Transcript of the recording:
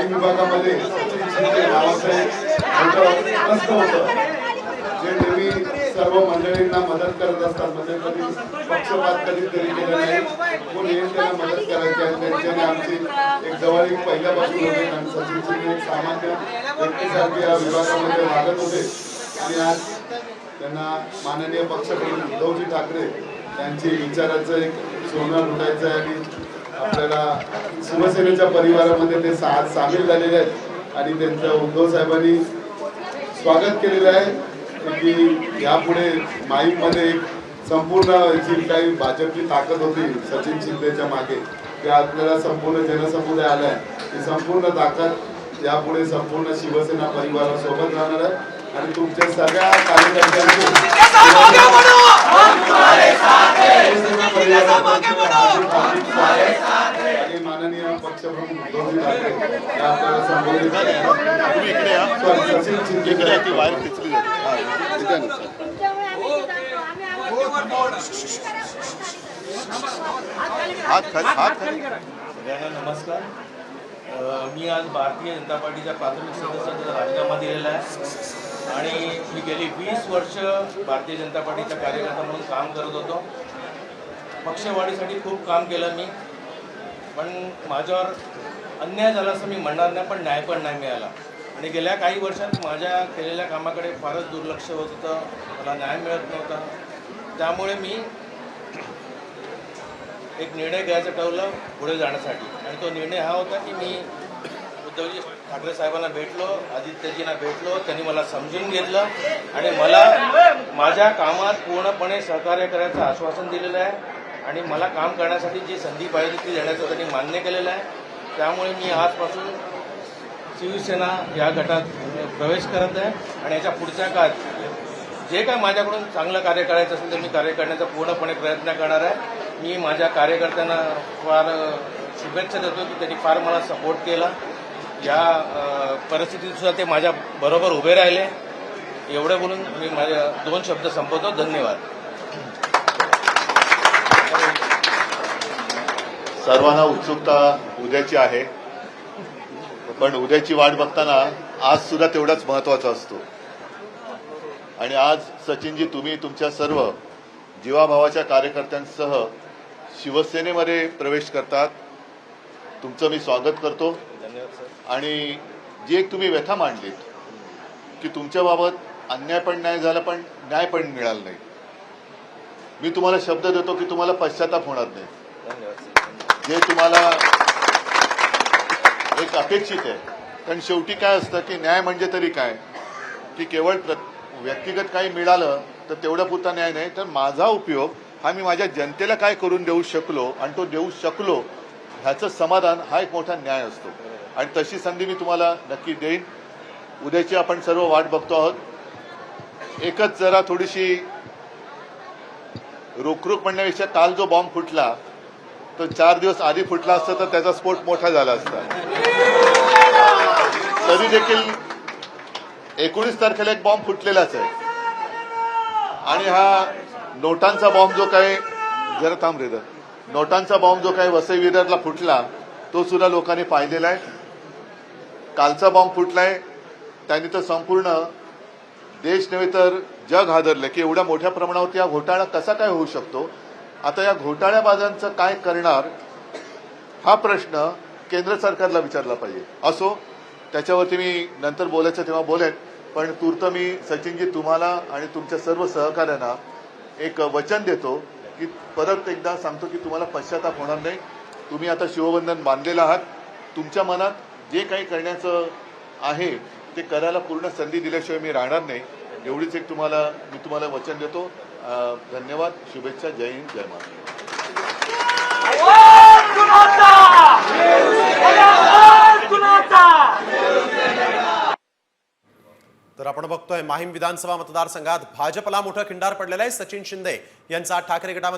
माहीम विभागामध्ये नावाचं एक मोठं होतं जे नेहमी सर्व मंडळींना मदत करत असतात. म्हणजे कधी पक्षपात कधीतरी केला नाही, कोण येईल त्याला मदत करायची आहे. त्यांच्याने आमची एक जवळीक पहिल्यापासून होते आणि सचिन शिंदे एक सामान्य व्यक्तीसारखे या विभागामध्ये वागत होते. आणि आज त्यांना माननीय पक्षप्रमुख उद्धवजी ठाकरे यांची विचाराचं एक सोनं लुटायचं आहे आणि आपल्याला शिवसेनेच्या परिवारामध्ये ते सामील झालेले आहेत. आणि त्यांचं उद्धव साहेबांनी स्वागत केलेलं आहे की यापुढे माहीममध्ये एक संपूर्ण जी काही भाजपची ताकद होती सचिन शिंदेच्या मागे, ते आपल्याला संपूर्ण जनसमुदाय आलाय. ही संपूर्ण ताकद यापुढे संपूर्ण शिवसेना परिवारासोबत राहणार आहे. आणि तुमच्या सगळ्या कार्यकर्त्यांचे आणि माननीय पक्षप्रमुख उद्धवजी ठाकरे हे आपल्याला संबोधित सचिन शिंदे सगळ्यांना नमस्कार. मी आज भारतीय जनता पार्टीच्या प्राथमिक सदस्याचा राजीनामा दिलेला आहे आणि मी गेली 20 वर्ष भारतीय जनता पार्टीचा कार्यकर्ता म्हणून काम करत होतो. पक्षवाढीसाठी खूप काम केलं मी, पण माझ्यावर अन्याय झाला असं मी म्हणणार नाही, पण न्याय पण नाही मिळाला. आणि गेल्या काही वर्षात माझ्या केलेल्या कामाकडे फारच दुर्लक्ष होत होतं, मला न्याय मिळत नव्हता. त्यामुळे मी एक निर्णय घ्यायचं ठरवलं पुढे जाण्यासाठी. आणि तो निर्णय हा होता की मी उद्धवजी ठाकरे साहेबांना भेटलो, आदित्यजींना भेटलो, त्यांनी मला समजून घेतलं आणि मला माझ्या कामात पूर्णपणे सहकार्य करायचं आश्वासन दिलेलं आहे. आणि मला काम करण्यासाठी जी संधी पाहिजे ती देण्याचं त्यांनी मान्य केलेलं आहे. त्यामुळे मी आजपासून शिवसेना या गटात प्रवेश करत आहे आणि याच्या पुढच्या काळात जे काय माझ्याकडून चांगलं कार्य करायचं असेल ते मी कार्य करण्याचा पूर्णपणे प्रयत्न करणार आहे. मी माझ्या कार्यकर्त्यांना फार शुभेच्छा देतो की त्यांनी फार मला सपोर्ट केला. या परिस्थितीत सुद्धा ते माझ्या बरोबर उभे राहिले. एवढं बोलून मी माझे 2 शब्द संपवतो. धन्यवाद. सर्वांना उत्सुकता उद्याची आहे, पण उद्याची वाट बघताना आज सुद्धा तेवढाच महत्वाचा असतो. आणि आज सचिनजी तुम्ही तुमच्या सर्व जीवाभावाच्या कार्यकर्त्यांसह शिवसेनेमध्ये प्रवेश करतात. तुमचं मी स्वागत करतो. धन्यवाद सर. आणि जी एक तुम्ही व्यथा मांडलीत की तुमच्याबाबत अन्याय पण नाही झाला पण न्याय पण मिळाला नाही, मी तुम्हाला शब्द देतो की तुम्हाला पश्चाताप होणार नाही. धन्यवाद सर. जे तुम्हाला एक अपेक्षित आहे. कारण शेवटी काय असतं की न्याय म्हणजे तरी काय की केवळ व्यक्तिगत काही मिळालं तर तेवढा पुरता न्याय नाही, तर माझा उपयोग हा मी माझ्या जनतेला काय करून देऊ शकलो आणि तो देऊ शकलो ह्याचं समाधान हा एक मोठा न्याय असतो. आणि तशी संधी मी तुम्हाला नक्की देईन. उद्याची आपण सर्व वाट बघतो आहोत. एकच जरा थोडीशी रोखरोख म्हणण्यापेक्षा काल जो बॉम्ब फुटला तो 4 दिवस आधी फुटला असता तर त्याचा स्फोट मोठा झाला असता. तरी देखील 19 तारखेला एक बॉम्ब फुटलेलाच आहे. आणि हा नोटांचा बॉम्ब जो काही जरा थांब रे नोटांचा बॉम्ब जो काही वसई विरारला फुटला तो सुद्धा लोकांनी पाहिलेला आहे. कालचा बॉम्ब फुटलाय त्यांनी तर संपूर्ण देश नव्हे तर जग हादरलं की एवढ्या मोठ्या प्रमाणावरती हा घोटाळा कसा काय होऊ शकतो. आता या घोटाळ्याबाजांचं काय करणार हा प्रश्न केंद्र सरकारला विचारला पाहिजे. असो, त्याच्यावरती मी नंतर बोलायचं तेव्हा बोलेन. पण तूर्त मी सचिनजी तुम्हाला आणि तुमच्या सर्व सहकाऱ्यांना एक वचन देतो की परत एकदा सांगतो की तुम्हाला पश्चाताप होणार नाही. तुम्ही आता शिवबंधन बांधलेलं आहात. तुमच्या मनात जे काही करण्याचं आहे ते करायला पूर्ण संधी दिल्याशिवाय मी राहणार नाही. एवढीच एक मी तुम्हाला वचन देतो. धन्यवाद. शुभेच्छा. जय हिंद. जय महाराष्ट्र. तर आपण बघतोय माहीम विधानसभा मतदारसंघात भाजपला मोठं खिंडार पडलेलं आहे. सचिन शिंदे यांचा ठाकरे गटामध्ये